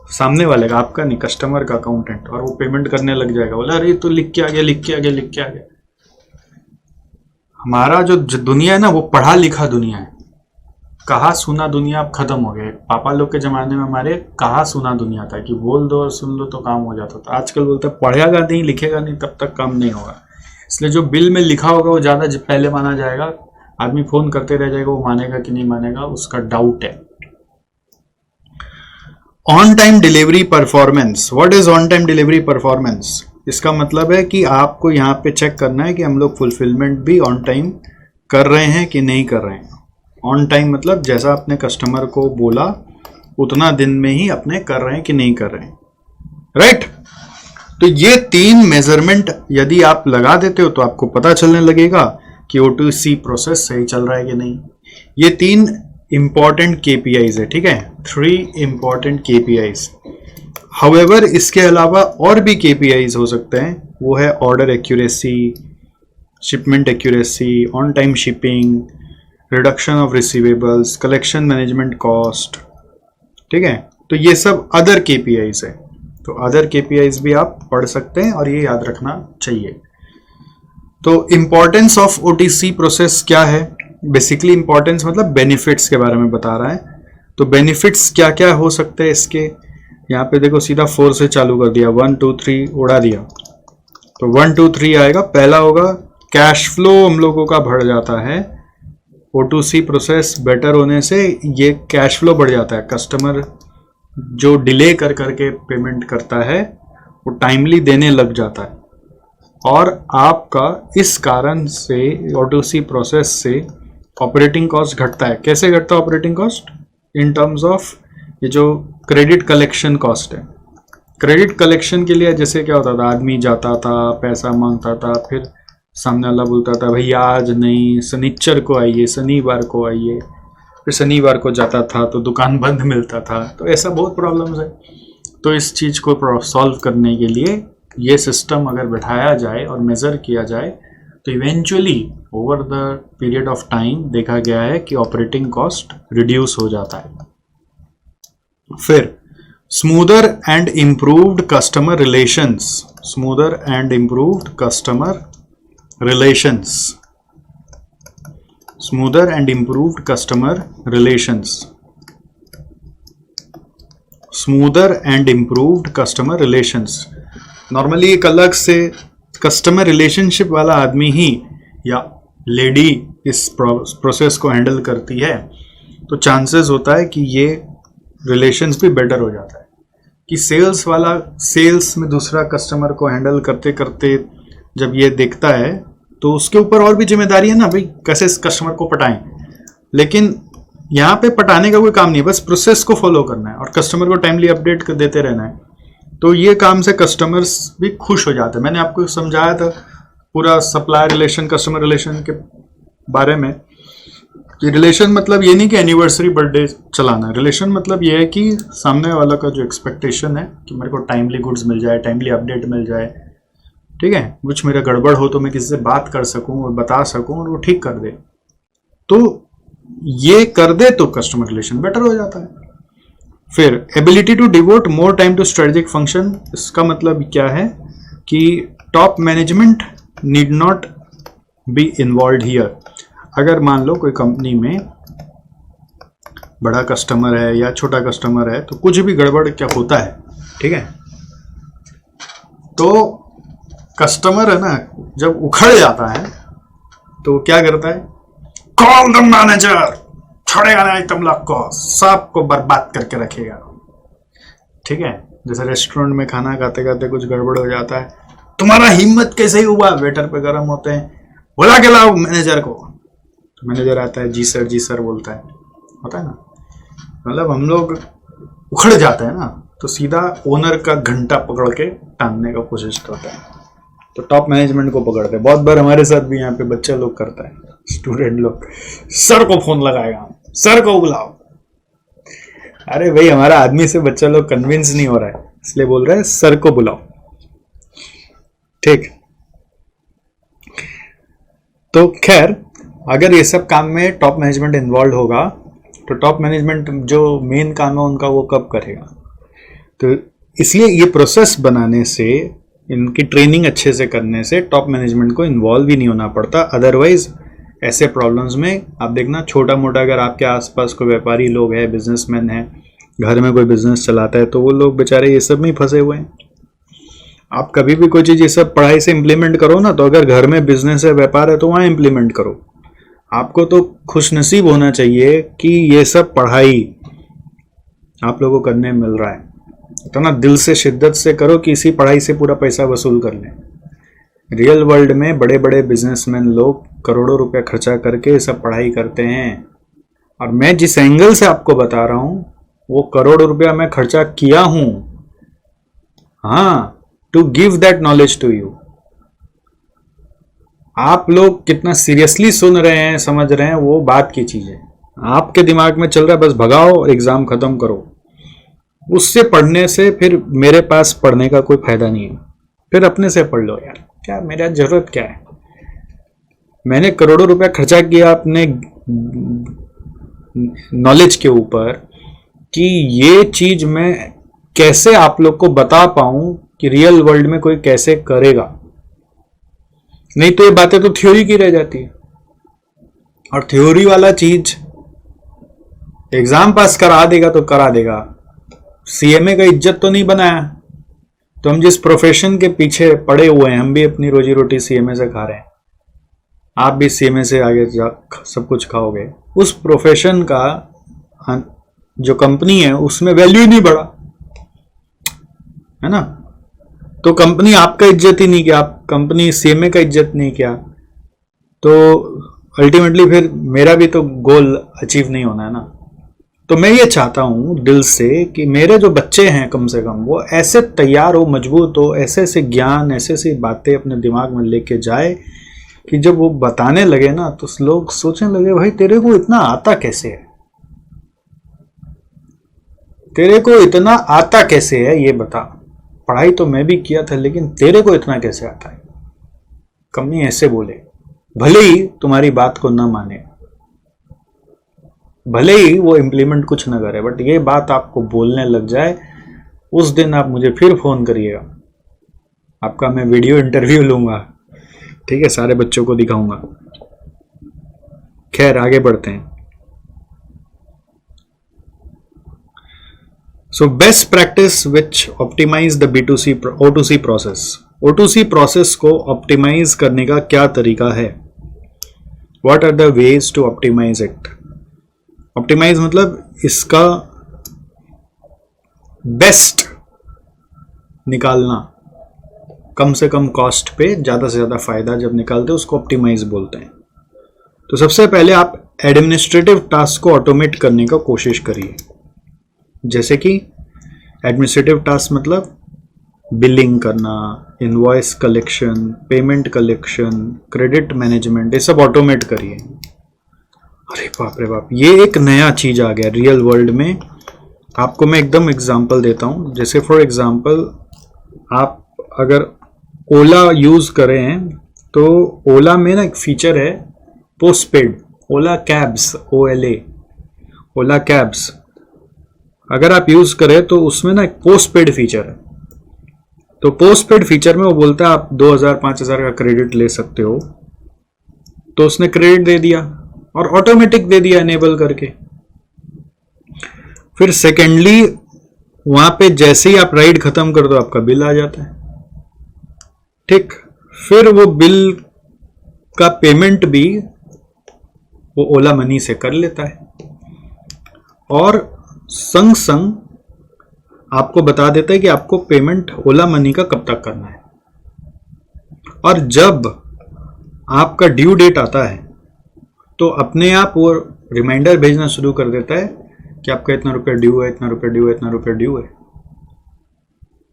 सामने वाले का, आपका नहीं, कस्टमर का अकाउंटेंट, और वो पेमेंट करने लग जाएगा। बोला अरे तो लिख के आ गया, लिख के आ गया, लिख के आ गया। हमारा जो दुनिया है ना वो पढ़ा लिखा दुनिया है, कहा सुना दुनिया अब खत्म हो गया। पापा लोग के जमाने में हमारे कहा सुना दुनिया था कि बोल दो और सुन लो तो काम हो जाता था। आजकल बोलते पढ़ेगा नहीं, लिखेगा नहीं, तब तक काम नहीं होगा। इसलिए जो बिल में लिखा होगा वो ज्यादा पहले माना जाएगा। आदमी फोन करते रह जाएगा, वो मानेगा कि नहीं मानेगा उसका डाउट है। On time delivery performance. What is on time delivery performance? इसका मतलब है कि आपको यहाँ पे चेक करना है कि हम लोग फुलफिलमेंट भी ऑन टाइम कर रहे हैं कि नहीं कर रहे हैं। ऑन टाइम मतलब जैसा अपने कस्टमर को बोला उतना दिन में ही अपने कर रहे हैं कि नहीं कर रहे हैं, राइट? तो ये 3 मेजरमेंट यदि आप लगा देते हो तो आपको पता चलने लगेगा कि O2C प्रोसेस सही चल रहा है कि नहीं। ये 3 इंपॉर्टेंट KPIs है, ठीक है? 3 इंपॉर्टेंट KPIs। हाउएवर इसके अलावा और भी KPIs हो सकते हैं। वो है order accuracy, shipment accuracy, on time shipping, reduction of receivables, collection management cost, ठीक है? तो ये सब अदर KPIs है। तो अदर KPIs भी आप पढ़ सकते हैं और ये याद रखना चाहिए। तो इंपॉर्टेंस ऑफ OTC प्रोसेस क्या है? बेसिकली इंपॉर्टेंस मतलब बेनिफिट्स के बारे में बता रहा है। तो बेनिफिट्स क्या क्या हो सकते हैं इसके, यहाँ पे देखो सीधा 4 से चालू कर दिया, 1 2 3 उड़ा दिया। तो 1 2 3 आएगा। पहला होगा कैश फ्लो हम लोगों का बढ़ जाता है। O2C प्रोसेस बेटर होने से ये कैश फ्लो बढ़ जाता है। कस्टमर जो डिले कर करके पेमेंट करता है वो टाइमली देने लग जाता है, और आपका इस कारण से O2C प्रोसेस से ऑपरेटिंग कॉस्ट घटता है। कैसे घटता है operating cost? In terms of ये जो क्रेडिट कलेक्शन कॉस्ट है। क्रेडिट कलेक्शन के लिए जैसे क्या होता था, आदमी जाता था, पैसा मांगता था, फिर सामने वाला बोलता था भैया आज नहीं, शनिचर को आइए, शनिवार को आइए, फिर शनिवार को जाता था तो दुकान बंद मिलता था। तो ऐसा बहुत प्रॉब्लम्स है। तो इस चीज़ को सॉल्व करने के लिए ये सिस्टम अगर बैठाया जाए और मेजर किया जाए तो eventually over the period of time देखा गया है कि ऑपरेटिंग कॉस्ट रिड्यूस हो जाता है। फिर smoother and improved customer relations, smoother and improved customer relations, smoother and improved customer relations, smoother and improved customer relations. Normally एक अलग से कस्टमर रिलेशनशिप वाला आदमी ही या लेडी इस प्रोसेस को हैंडल करती है तो चांसेस होता है कि ये रिलेशंस भी बेटर हो जाता है। कि सेल्स वाला सेल्स में दूसरा कस्टमर को हैंडल करते करते जब ये देखता है तो उसके ऊपर और भी जिम्मेदारी है ना भाई, कैसे इस कस्टमर को पटाएं। लेकिन यहाँ पे पटाने का कोई काम नहीं है, बस प्रोसेस को फॉलो करना है और कस्टमर को टाइमली अपडेट देते रहना है। तो ये काम से कस्टमर्स भी खुश हो जाते हैं। मैंने आपको समझाया था पूरा सप्लाई रिलेशन कस्टमर रिलेशन के बारे में कि रिलेशन मतलब ये नहीं कि एनिवर्सरी बर्थडे चलाना, रिलेशन मतलब ये है कि सामने वाला का जो एक्सपेक्टेशन है कि मेरे को टाइमली गुड्स मिल जाए, टाइमली अपडेट मिल जाए, ठीक है, कुछ मेरा गड़बड़ हो तो मैं किसी से बात कर सकूं और बता सकूं और वो ठीक कर दे। तो ये कर दे तो कस्टमर रिलेशन बेटर हो जाता है। फिर ability to devote more time to strategic function, इसका मतलब क्या है कि top management need not be involve here. अगर मान लो कोई कंपनी में बड़ा कस्टमर है या छोटा कस्टमर है तो कुछ भी गड़बड़ क्या होता है, ठीक है, तो कस्टमर है ना जब उखड़ जाता है तो क्या करता है, कॉल द मैनेजर, छोड़ेगा नहीं तुम लोग को, सबको बर्बाद करके रखेगा। ठीक है, जैसे रेस्टोरेंट में खाना खाते खाते कुछ गड़बड़ हो जाता है, तुम्हारा हिम्मत कैसे ही हुआ, वेटर पे गरम होते हैं, बुला के लाओ मैनेजर को। तो मैनेजर आता है, जी सर बोलता है, होता है ना, मतलब हम लोग उखड़ जाते हैं ना तो सीधा ओनर का घंटा पकड़ के टांगने का कोशिश करते हैं। तो टॉप मैनेजमेंट को पकड़ते हैं। बहुत बार हमारे साथ भी यहाँ पे बच्चे लोग करता है, स्टूडेंट लोग, सर को फोन लगाएगा, सर को बुलाओ। अरे भाई हमारा आदमी से बच्चा लोग कन्विंस नहीं हो रहा है, इसलिए बोल रहे हैं सर को बुलाओ। ठीक, तो खैर अगर ये सब काम में टॉप मैनेजमेंट इन्वॉल्व होगा तो टॉप मैनेजमेंट जो मेन काम है उनका वो कब करेगा। तो इसलिए ये प्रोसेस बनाने से, इनकी ट्रेनिंग अच्छे से करने से टॉप मैनेजमेंट को इन्वॉल्व ही नहीं होना पड़ता। अदरवाइज ऐसे प्रॉब्लम्स में आप देखना, छोटा मोटा अगर आपके आसपास कोई व्यापारी लोग हैं, बिजनेसमैन हैं, घर में कोई बिजनेस चलाता है, तो वो लोग बेचारे ये सब में ही फंसे हुए हैं। आप कभी भी कोई चीज़ ये सब पढ़ाई से इम्प्लीमेंट करो ना, तो अगर घर में बिजनेस है, व्यापार है, तो वहाँ इम्प्लीमेंट करो। आपको तो खुशनसीब होना चाहिए कि ये सब पढ़ाई आप लोगों को करने मिल रहा है। तो ना दिल से शिद्दत से करो कि इसी पढ़ाई से पूरा पैसा वसूल कर लें। रियल वर्ल्ड में बड़े बड़े बिजनेसमैन लोग करोड़ों रुपए खर्चा करके सब पढ़ाई करते हैं, और मैं जिस एंगल से आपको बता रहा हूं वो करोड़ों रुपया मैं खर्चा किया हूं, हाँ, to give that knowledge to you. आप लोग कितना सीरियसली सुन रहे हैं, समझ रहे हैं, वो बात की चीज है। आपके दिमाग में चल रहा है बस भगाओ और एग्जाम खत्म करो, उससे पढ़ने से फिर मेरे पास पढ़ने का कोई फायदा नहीं है। फिर अपने से पढ़ लो यार, क्या मेरा जरूरत क्या है। मैंने करोड़ों रुपया खर्चा किया अपने नॉलेज के ऊपर कि ये चीज मैं कैसे आप लोग को बता पाऊं कि रियल वर्ल्ड में कोई कैसे करेगा। नहीं तो ये बातें तो थ्योरी की रह जाती है, और थ्योरी वाला चीज एग्जाम पास करा देगा तो करा देगा, सीएमए का इज्जत तो नहीं बनाया। तो हम जिस प्रोफेशन के पीछे पड़े हुए हैं, हम भी अपनी रोजी रोटी सीएमए से खा रहे हैं, आप भी सीएमए से आगे सब कुछ खाओगे। उस प्रोफेशन का जो कंपनी है उसमें वैल्यू ही नहीं बढ़ा, है ना। तो कंपनी आपका इज्जत ही नहीं किया, आप कंपनी सीएमए का इज्जत नहीं किया, तो अल्टीमेटली फिर मेरा भी तो गोल अचीव नहीं होना है ना। तो मैं ये चाहता हूं दिल से कि मेरे जो बच्चे हैं कम से कम वो ऐसे तैयार हो, मजबूत हो, ऐसे ऐसे ज्ञान, ऐसे ऐसी बातें अपने दिमाग में लेके जाए कि जब वो बताने लगे ना तो लोग सोचने लगे भाई तेरे को इतना आता कैसे है, तेरे को इतना आता कैसे है, ये बता। पढ़ाई तो मैं भी किया था, लेकिन तेरे को इतना कैसे आता है। कंपनी ऐसे बोले, भले ही तुम्हारी बात को ना माने, भले ही वो इम्प्लीमेंट कुछ ना करे, बट ये बात आपको बोलने लग जाए, उस दिन आप मुझे फिर फोन करिएगा, आपका मैं वीडियो इंटरव्यू लूंगा, ठीक है, सारे बच्चों को दिखाऊंगा। खैर आगे बढ़ते हैं। So best practice which optimise the B2C O2C प्रोसेस। O2C प्रोसेस को ऑप्टिमाइज करने का क्या तरीका है? What are the ways to optimise it? Optimise मतलब इसका बेस्ट निकालना, कम से कम कॉस्ट पे ज़्यादा से ज़्यादा फायदा जब निकालते हैं उसको ऑप्टिमाइज बोलते हैं। तो सबसे पहले आप एडमिनिस्ट्रेटिव टास्क को ऑटोमेट करने का कोशिश करिए। जैसे कि एडमिनिस्ट्रेटिव टास्क मतलब बिलिंग करना, invoice collection, payment collection, credit management, ये सब ऑटोमेट करिए। अरे बाप रे बाप, ये एक नया चीज आ गया रियल वर्ल्ड में। आपको मैं एकदम एग्जांपल देता हूँ। जैसे फॉर एग्जांपल आप अगर ओला यूज करें तो ओला में ना एक फीचर है पोस्ट पेड, ओला कैब्स, OLA, ओला कैब्स। अगर आप यूज करें तो उसमें ना एक पोस्ट पेड फीचर है। तो पोस्ट पेड फीचर में वो बोलता है आप 2000-5000 का क्रेडिट ले सकते हो, तो उसने क्रेडिट दे दिया और ऑटोमेटिक दे दिया इनेबल करके। फिर सेकेंडली वहां पे जैसे ही आप राइड खत्म कर दो आपका बिल आ जाता है, ठीक। फिर वो बिल का पेमेंट भी वो ओला मनी से कर लेता है और संग संग आपको बता देता है कि आपको पेमेंट ओला मनी का कब तक करना है। और जब आपका ड्यू डेट आता है तो अपने आप वो रिमाइंडर भेजना शुरू कर देता है कि आपका इतना रुपया ड्यू है, इतना रुपया ड्यू है, इतना रुपया ड्यू है।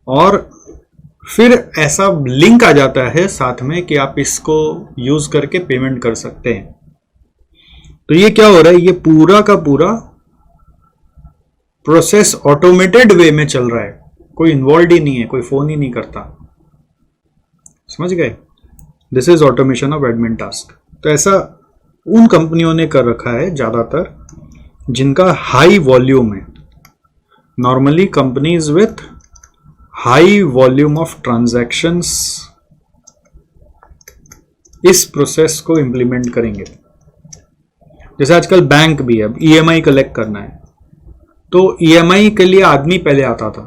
और फिर ऐसा लिंक आ जाता है साथ में कि आप इसको यूज करके पेमेंट कर सकते हैं। तो ये क्या हो रहा है, ये पूरा का पूरा प्रोसेस ऑटोमेटेड वे में चल रहा है, कोई इन्वॉल्व ही नहीं है, कोई फोन ही नहीं करता। समझ गए? This is automation of admin task. तो ऐसा उन कंपनियों ने कर रखा है ज्यादातर जिनका हाई वॉल्यूम है। Normally companies with high volume of transactions इस प्रोसेस को इंप्लीमेंट करेंगे। जैसे आजकल बैंक भी है, अब EMI कलेक्ट करना है तो EMI के लिए आदमी पहले आता था,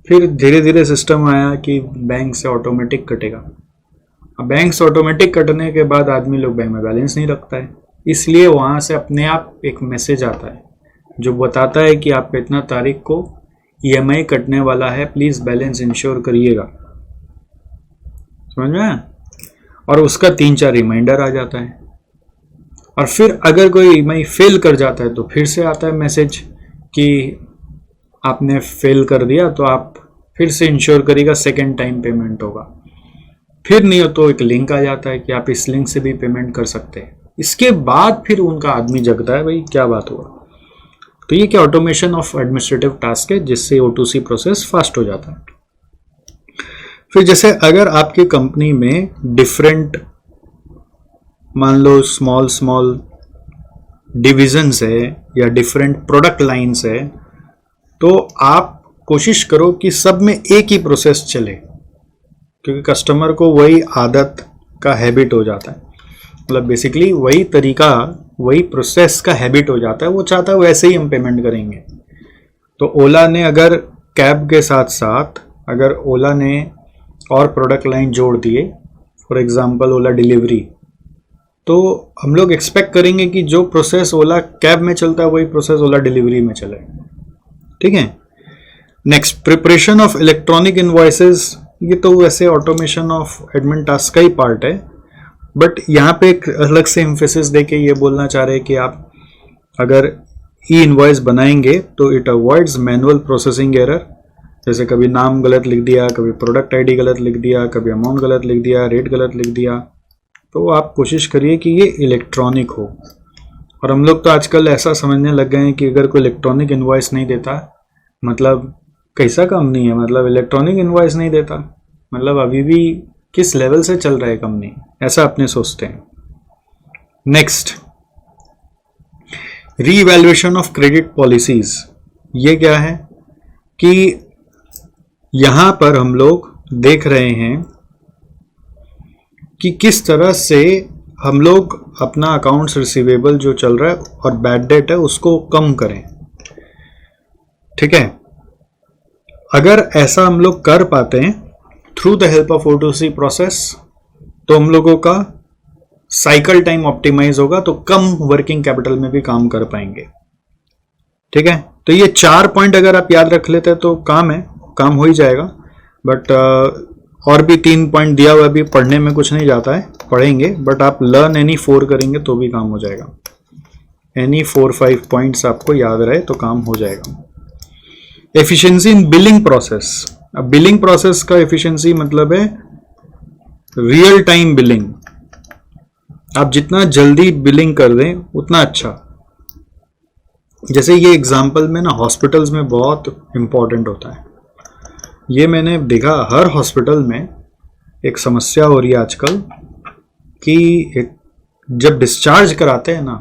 फिर धीरे धीरे सिस्टम आया कि बैंक से ऑटोमेटिक कटेगा। अब बैंक से ऑटोमेटिक कटने के बाद आदमी लोग बैंक में बैलेंस नहीं रखता है, इसलिए वहां से अपने आप एक मैसेज आता है जो बताता है कि आपका इतना तारीख को EMI कटने वाला है, प्लीज बैलेंस इंश्योर करिएगा। समझ में आया? और उसका 3-4 रिमाइंडर आ जाता है। और फिर अगर कोई EMI फेल कर जाता है तो फिर से आता है मैसेज कि आपने फेल कर दिया तो आप फिर से इंश्योर करिएगा, सेकेंड टाइम पेमेंट होगा। फिर नहीं हो तो एक लिंक आ जाता है कि आप इस लिंक से भी पेमेंट कर सकते हैं। इसके बाद फिर उनका आदमी जगता है, भाई क्या बात हुआ। तो ये क्या ऑटोमेशन ऑफ एडमिनिस्ट्रेटिव टास्क है जिससे O2C प्रोसेस फास्ट हो जाता है। फिर जैसे अगर आपकी कंपनी में डिफरेंट, मान लो स्मॉल डिविजन्स है या डिफरेंट प्रोडक्ट लाइन्स है, तो आप कोशिश करो कि सब में एक ही प्रोसेस चले, क्योंकि कस्टमर को वही आदत का हैबिट हो जाता है। मतलब बेसिकली वही तरीका, वही प्रोसेस का हैबिट हो जाता है, वो चाहता है वैसे ही हम पेमेंट करेंगे। तो ओला ने अगर कैब के साथ साथ अगर ओला ने और प्रोडक्ट लाइन जोड़ दिए, फॉर एग्जांपल ओला डिलीवरी, तो हम लोग एक्सपेक्ट करेंगे कि जो प्रोसेस ओला कैब में चलता है वही प्रोसेस ओला डिलीवरी में चले। ठीक है। Next, preparation of electronic invoices. ये तो वैसे ऑटोमेशन ऑफ एडमिन टास्क का ही पार्ट है, बट यहाँ पे एक अलग से एम्फेसिस देके ये बोलना चाह रहे हैं कि आप अगर ई इनवॉइस बनाएंगे तो it avoids manual processing error. जैसे कभी नाम गलत लिख दिया, कभी प्रोडक्ट आईडी गलत लिख दिया, कभी अमाउंट गलत लिख दिया, रेट गलत लिख दिया। तो आप कोशिश करिए कि ये इलेक्ट्रॉनिक हो। और हम लोग तो आजकल ऐसा समझने लग गए हैं कि अगर कोई इलेक्ट्रॉनिक इनवॉइस नहीं देता मतलब कैसा कंपनी है, मतलब इलेक्ट्रॉनिक इनवॉइस नहीं देता, मतलब अभी भी किस लेवल से चल रहा है कंपनी, ऐसा अपने सोचते हैं। Next, revaluation of credit policies. ये क्या है कि यहां पर हम लोग देख रहे हैं कि किस तरह से हम लोग अपना अकाउंट्स रिसीवेबल जो चल रहा है और बैड डेट है उसको कम करें। ठीक है, अगर ऐसा हम लोग कर पाते हैं through the help of O2C process, तो हम लोगों का साइकिल टाइम ऑप्टिमाइज होगा, तो कम वर्किंग कैपिटल में भी काम कर पाएंगे। ठीक है, तो ये 4 पॉइंट अगर आप याद रख लेते हैं तो काम हो ही जाएगा। बट और भी 3 पॉइंट दिया हुआ, अभी पढ़ने में कुछ नहीं जाता है, पढ़ेंगे, बट आप लर्न एनी 4 करेंगे तो भी काम हो जाएगा। एनी 4-5 पॉइंट्स आपको याद रहे तो काम हो जाएगा। एफिशिएंसी इन बिलिंग प्रोसेस। अब बिलिंग प्रोसेस का एफिशिएंसी मतलब है रियल टाइम बिलिंग। आप जितना जल्दी बिलिंग कर दें उतना अच्छा। जैसे ये एग्जांपल में ना हॉस्पिटल्स में बहुत इंपॉर्टेंट होता है। ये मैंने देखा हर हॉस्पिटल में एक समस्या हो रही है आजकल कि जब डिस्चार्ज कराते हैं ना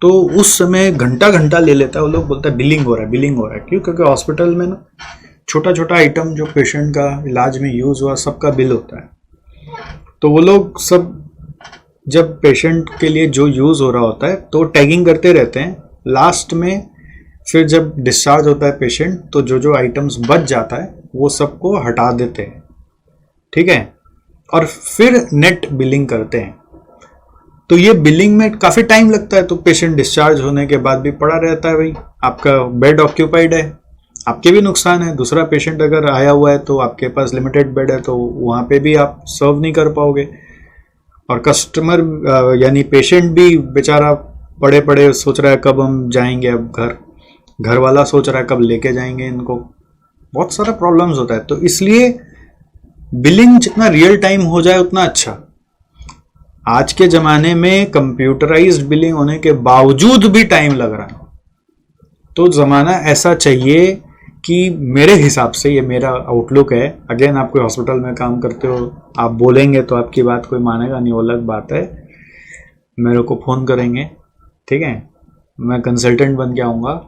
तो उस समय घंटा घंटा ले लेता है, वो लोग बोलते हैं बिलिंग हो रहा है। क्यों? क्योंकि हॉस्पिटल में ना छोटा छोटा आइटम जो पेशेंट का इलाज में यूज हुआ सबका बिल होता है। तो वो लोग सब जब पेशेंट के लिए जो यूज हो रहा होता है तो टैगिंग करते रहते हैं। लास्ट में फिर जब डिस्चार्ज होता है पेशेंट तो जो जो आइटम्स बच जाता है वो सबको हटा देते हैं। ठीक है, और फिर नेट बिलिंग करते हैं। तो ये बिलिंग में काफी टाइम लगता है, तो पेशेंट डिस्चार्ज होने के बाद भी पड़ा रहता है। भाई आपका बेड ऑक्यूपाइड है, आपके भी नुकसान है। दूसरा पेशेंट अगर आया हुआ है तो आपके पास लिमिटेड बेड है, तो वहां पे भी आप सर्व नहीं कर पाओगे। और कस्टमर यानी पेशेंट भी बेचारा पड़े पड़े सोच रहा है कब हम जाएंगे अब घर वाला सोच रहा है कब लेके जाएंगे इनको। बहुत सारा प्रॉब्लम्स होता है। तो इसलिए बिलिंग जितना रियल टाइम हो जाए उतना अच्छा। आज के जमाने में कंप्यूटराइज्ड बिलिंग होने के बावजूद भी टाइम लग रहा है, तो जमाना ऐसा चाहिए कि मेरे हिसाब से, ये मेरा आउटलुक है, अगेन आप कोई हॉस्पिटल में काम करते हो, आप बोलेंगे तो आपकी बात कोई मानेगा नहीं, वो अलग बात है। मेरे को फोन करेंगे, ठीक है, मैं कंसल्टेंट बन के आऊँगा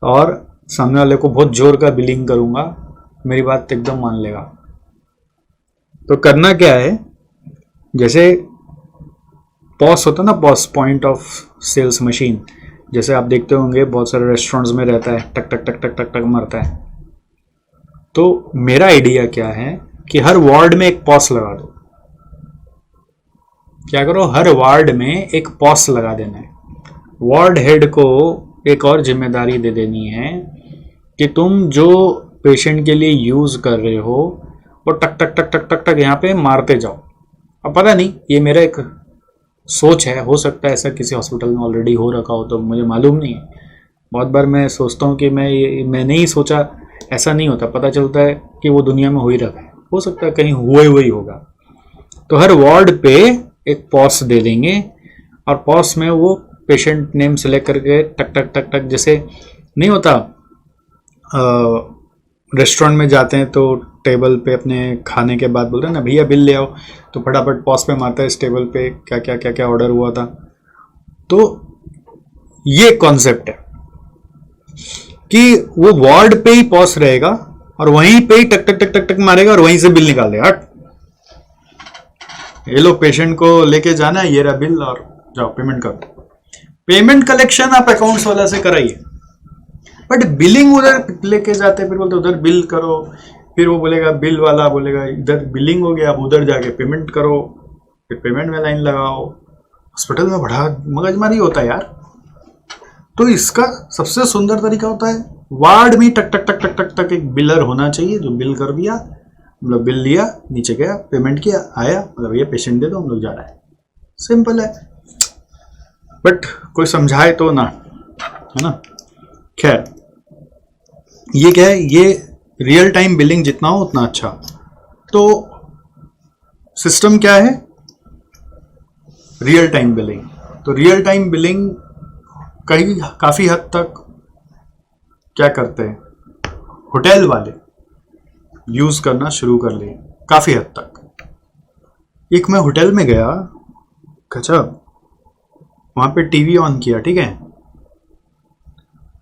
और सामने वाले को बहुत जोर का बिलिंग करूँगा, मेरी बात एकदम मान लेगा। तो करना क्या है, जैसे पॉस होता है ना, POS point of sales machine, जैसे आप देखते होंगे बहुत सारे रेस्टोरेंट्स में रहता है, टक टक टक टक टक टक मरता है। तो मेरा आइडिया क्या है कि हर वार्ड में एक पॉस लगा दो। क्या करो, हर वार्ड में एक पॉस लगा देना है। वार्ड हेड को एक और जिम्मेदारी दे देनी है कि तुम जो पेशेंट के लिए यूज कर रहे हो वो टक टक टक टक टक टक यहाँ पे मारते जाओ। अब पता नहीं, ये मेरा एक सोच है, हो सकता है ऐसा किसी हॉस्पिटल में ऑलरेडी हो रखा हो, तो मुझे मालूम नहीं है। बहुत बार मैं सोचता हूँ कि मैंने ही सोचा, ऐसा नहीं होता, पता चलता है कि वो दुनिया में हो ही रखा है। हो सकता है कहीं हुआ ही होगा। तो हर वार्ड पे एक पॉस दे देंगे और पॉस में वो पेशेंट नेम सेलेक्ट करके टक टक टक टक, जैसे नहीं होता रेस्टोरेंट में जाते हैं तो टेबल पे अपने खाने के बाद बोलते हैं ना, भैया बिल ले आओ, तो फटाफट पॉस पे मारता है इस टेबल पे क्या क्या क्या क्या ऑर्डर हुआ था। तो ये कॉन्सेप्ट है कि वो वार्ड पे ही पॉस रहेगा और वहीं पे ही टक टक टक टक टक मारेगा और वहीं से बिल निकाल देगा। ये लो पेशेंट को लेके जाना है, ये रहा बिल और जाओ पेमेंट करो। पेमेंट कलेक्शन आप अकाउंट्स वाला से कराइए, बट बिलिंग उधर लेके जाते, फिर बोलते उधर बिल करो, फिर वो बोलेगा, बिल वाला बोलेगा इधर बिलिंग हो गया, आप उधर जाके पेमेंट करो, फिर पेमेंट में लाइन लगाओ। हॉस्पिटल में बड़ा मगजमारी होता है यार। तो इसका सबसे सुंदर तरीका होता है वार्ड में टक टक टक टक टक टक एक बिलर होना चाहिए जो बिल कर दिया, मतलब बिल लिया, नीचे गया, पेमेंट किया, आया, मतलब ये पेशेंट दे दो, हम लोग जा रहे हैं। सिंपल है, बट कोई समझाए तो ना, है ना। खैर, ये क्या है, ये रियल टाइम बिलिंग जितना हो उतना अच्छा। तो सिस्टम क्या है, रियल टाइम बिलिंग। तो रियल टाइम बिलिंग काफी हद तक क्या करते हैं, होटल वाले यूज करना शुरू कर लिए काफी हद तक। एक मैं होटल में गया, गजब, वहां पे टीवी ऑन किया, ठीक है,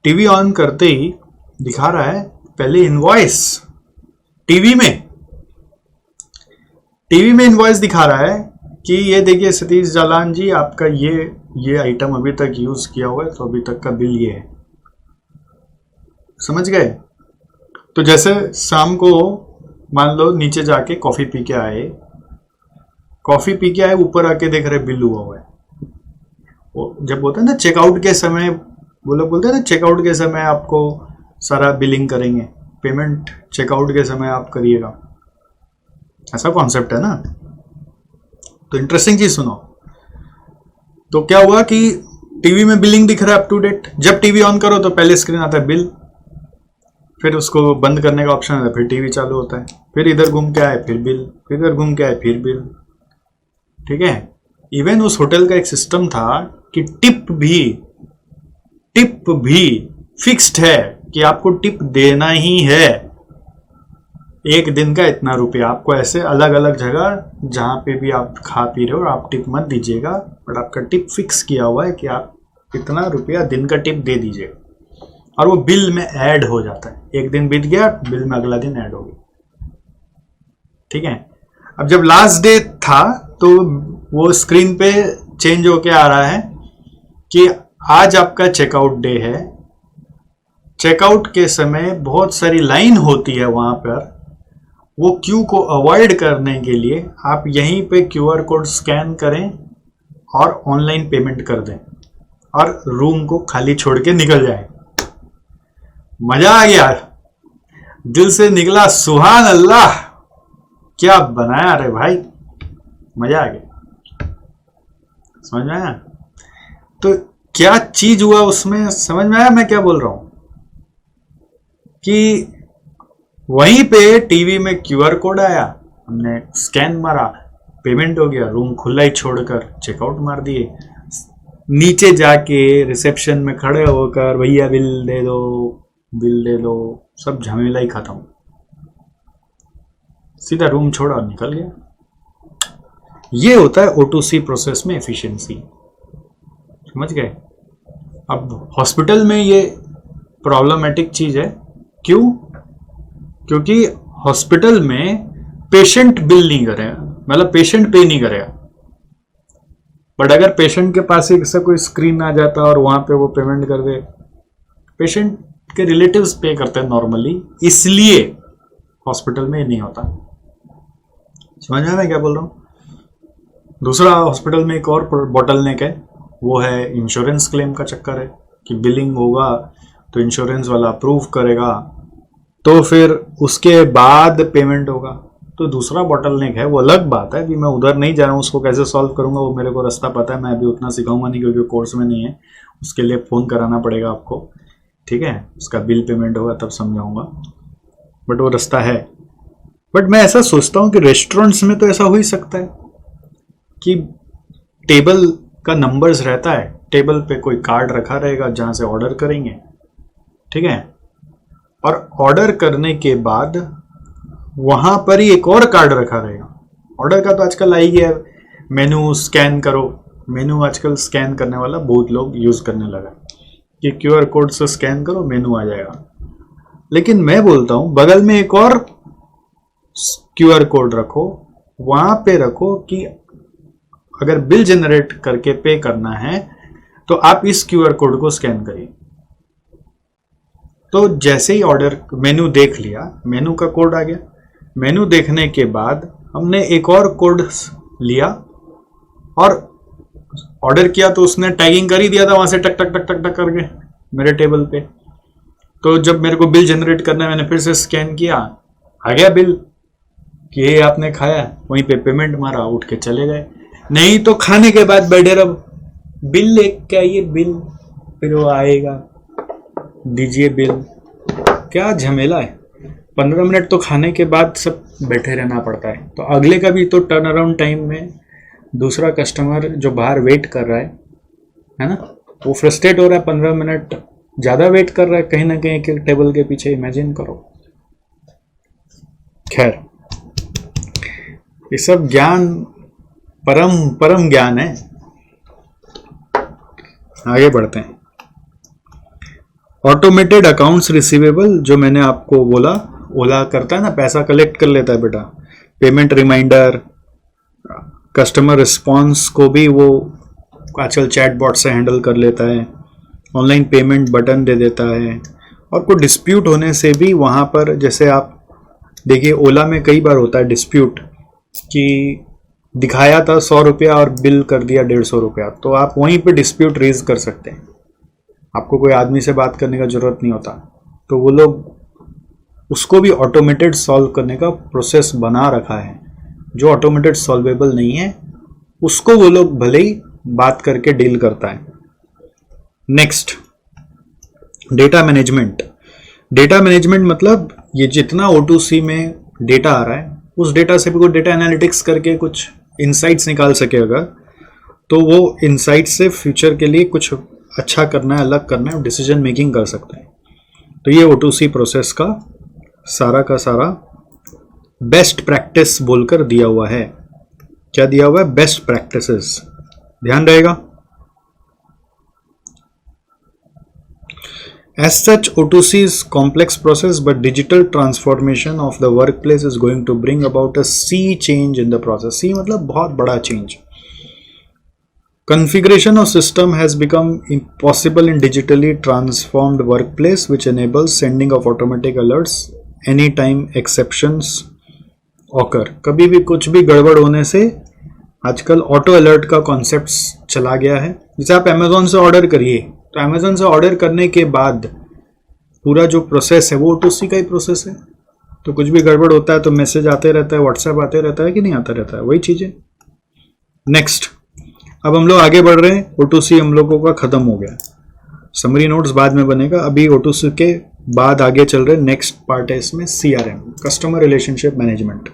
टीवी ऑन करते ही दिखा रहा है पहले इनवॉइस, टीवी में इनवॉइस दिखा रहा है कि ये देखिए सतीश जालान जी, आपका ये आइटम अभी तक यूज किया हुआ है, तो अभी तक का बिल ये है। समझ गए? तो जैसे शाम को मान लो नीचे जाके कॉफी पी के आए, ऊपर आके देख रहे बिल हुआ है। वो जब बोलते हैं ना चेकआउट के समय, वो लोग बोलते हैं ना चेकआउट के समय आपको सारा बिलिंग करेंगे, पेमेंट चेकआउट के समय आप करिएगा, ऐसा कॉन्सेप्ट है ना। तो इंटरेस्टिंग चीज सुनो, तो क्या हुआ कि टीवी में बिलिंग दिख रहा है अप टू डेट। जब टीवी ऑन करो तो पहले स्क्रीन आता है बिल, फिर उसको बंद करने का ऑप्शन आता है, फिर टीवी चालू होता है, फिर इधर घूम के आए फिर बिल, फिर इधर घूम के आए फिर बिल, ठीक है। इवन उस होटल का एक सिस्टम था कि टिप भी फिक्स्ड है कि आपको टिप देना ही है, एक दिन का इतना रुपया। आपको ऐसे अलग अलग जगह जहां पे भी आप खा पी रहे हो आप टिप मत दीजिएगा, बट आपका टिप फिक्स किया हुआ है कि आप इतना रुपया दिन का टिप दे दीजिएगा, और वो बिल में ऐड हो जाता है। एक दिन बीत गया, बिल में अगला दिन ऐड हो गया, ठीक है। अब जब लास्ट डे था तो वो स्क्रीन पे चेंज होके आ रहा है कि आज आपका चेकआउट डे है। चेकआउट के समय बहुत सारी लाइन होती है वहां पर, वो क्यू को अवॉइड करने के लिए आप यहीं पे क्यूआर कोड स्कैन करें और ऑनलाइन पेमेंट कर दें और रूम को खाली छोड़ के निकल जाए। मजा आ गया, दिल से निकला सुभान अल्लाह, क्या बनाया रे भाई, मजा आ गया। समझ में आया? तो क्या चीज हुआ उसमें, समझ में आया मैं क्या बोल रहा हूं? कि वहीं पे टीवी में क्यूआर कोड आया, हमने स्कैन मारा, पेमेंट हो गया, रूम खुला ही छोड़कर चेकआउट मार दिए। नीचे जाके रिसेप्शन में खड़े होकर भैया बिल दे दो, सब झमेला ही खत्म, सीधा रूम छोड़ा और निकल गया। ये होता है O2C प्रोसेस में एफिशिएंसी, समझ गए? अब हॉस्पिटल में ये प्रॉब्लमेटिक चीज है, क्यों? क्योंकि हॉस्पिटल में पेशेंट बिल नहीं करेगा, मतलब पेशेंट पे नहीं करेगा, बट अगर पेशेंट के पास एक से कोई स्क्रीन आ जाता और वहां पे वो पेमेंट कर दे, पेशेंट के रिलेटिव्स पे करते हैं नॉर्मली, इसलिए हॉस्पिटल में नहीं होता। समझ में मैं क्या बोल रहा हूं? दूसरा, हॉस्पिटल में एक और बॉटलनेक है, वो है इंश्योरेंस क्लेम का चक्कर है कि बिलिंग होगा तो इंश्योरेंस वाला अप्रूव करेगा, तो फिर उसके बाद पेमेंट होगा। तो दूसरा बॉटलनेक है, वो अलग बात है कि मैं उधर नहीं जा रहा हूँ, उसको कैसे सॉल्व करूंगा वो मेरे को रास्ता पता है, मैं अभी उतना सिखाऊंगा नहीं क्योंकि कोर्स में नहीं है, उसके लिए फोन कराना पड़ेगा आपको, ठीक है, उसका बिल पेमेंट होगा तब समझाऊंगा, बट वो रास्ता है। बट मैं ऐसा सोचता हूँ कि रेस्टोरेंट्स में तो ऐसा हो ही सकता है कि टेबल का नंबर्स रहता है, टेबल पे कोई कार्ड रखा रहेगा जहां से ऑर्डर करेंगे, ठीक है, और ऑर्डर करने के बाद वहां पर ही एक और कार्ड रखा रहेगा। ऑर्डर का तो आजकल आ ही गया, मेनू स्कैन करो, मेनू आजकल स्कैन करने वाला बहुत लोग यूज करने लगा कि क्यूआर कोड से स्कैन करो मेनू आ जाएगा। लेकिन मैं बोलता हूं बगल में एक और क्यूआर कोड रखो, वहां पे रखो कि अगर बिल जनरेट करके पे करना है तो आप इस क्यूआर कोड को स्कैन करिए। तो जैसे ही ऑर्डर मेनू देख लिया, मेनू का कोड आ गया, मेनू देखने के बाद हमने एक और कोड लिया और ऑर्डर किया, तो उसने टैगिंग कर ही दिया था वहां से टक टक टक टक टक करके मेरे टेबल पे। तो जब मेरे को बिल जनरेट करना है, मैंने फिर से स्कैन किया, आ गया बिल कि ये आपने खाया, वहीं पे पेमेंट मारा, उठ के चले गए। नहीं तो खाने के बाद बैठे रहो, बिल लेके आइए बिल, फिर वो आएगा, दीजिए बिल, क्या झमेला है। 15 मिनट तो खाने के बाद सब बैठे रहना पड़ता है। तो अगले का भी तो टर्न अराउंड टाइम में दूसरा कस्टमर जो बाहर वेट कर रहा है ना, वो फ्रस्ट्रेट हो रहा है, 15 मिनट ज़्यादा वेट कर रहा है कहीं ना कहीं एक टेबल के पीछे, इमेजिन करो। खैर, ये सब ज्ञान परम परम ज्ञान है। आगे बढ़ते हैं। ऑटोमेटेड अकाउंट्स रिसीवेबल, जो मैंने आपको बोला, ओला करता है ना, पैसा कलेक्ट कर लेता है बेटा। पेमेंट रिमाइंडर, कस्टमर रिस्पॉन्स को भी वो आजकल चैटबॉट से हैंडल कर लेता है, ऑनलाइन पेमेंट बटन दे देता है, और कोई डिस्प्यूट होने से भी वहाँ पर, जैसे आप देखिए ओला में कई बार होता है डिस्प्यूट कि दिखाया था 100 रुपया और बिल कर दिया 150 रुपया, तो आप वहीं पे डिस्प्यूट रेज कर सकते हैं। आपको कोई आदमी से बात करने का जरूरत नहीं होता, तो वो लोग उसको भी ऑटोमेटेड सॉल्व करने का प्रोसेस बना रखा है। जो ऑटोमेटेड सॉल्वेबल नहीं है उसको वो लोग भले ही बात करके डील करता है। Next, data management. Data management मतलब ये जितना O2C में डेटा आ रहा है, उस डेटा से भी कोई डेटा एनालिटिक्स करके कुछ इनसाइट्स निकाल सके अगर, तो वो इनसाइट से फ्यूचर के लिए कुछ अच्छा करना है, अलग करना है, डिसीजन मेकिंग कर सकते हैं। तो ये O2C प्रोसेस का सारा बेस्ट प्रैक्टिस बोलकर दिया हुआ है। क्या दिया हुआ है? बेस्ट प्रैक्टिसेस, ध्यान रहेगा। As such, O2C is complex process, but digital transformation of the workplace is going to bring about a sea change in the process. C मतलब बहुत बड़ा change. Configuration of system has become impossible in digitally transformed workplace, which enables sending of automatic alerts anytime exceptions occur. कभी भी कुछ भी गड़बड़ होने से आजकल ऑटो अलर्ट का कॉन्सेप्ट चला गया है। जैसे आप अमेजोन से ऑर्डर करिए, तो अमेजोन से ऑर्डर करने के बाद पूरा जो प्रोसेस है वो O2C का ही प्रोसेस है। तो कुछ भी गड़बड़ होता है तो मैसेज आते रहता है, व्हाट्सएप आते रहता है कि नहीं आता रहता है, वही चीज़ है। नेक्स्ट, अब हम लोग आगे बढ़ रहे हैं। O2C हम लोगों का खत्म हो गया, समरी नोट्स बाद में बनेगा। अभी O2C के बाद आगे चल रहे, नेक्स्ट पार्ट है इसमें CRM, कस्टमर रिलेशनशिप मैनेजमेंट।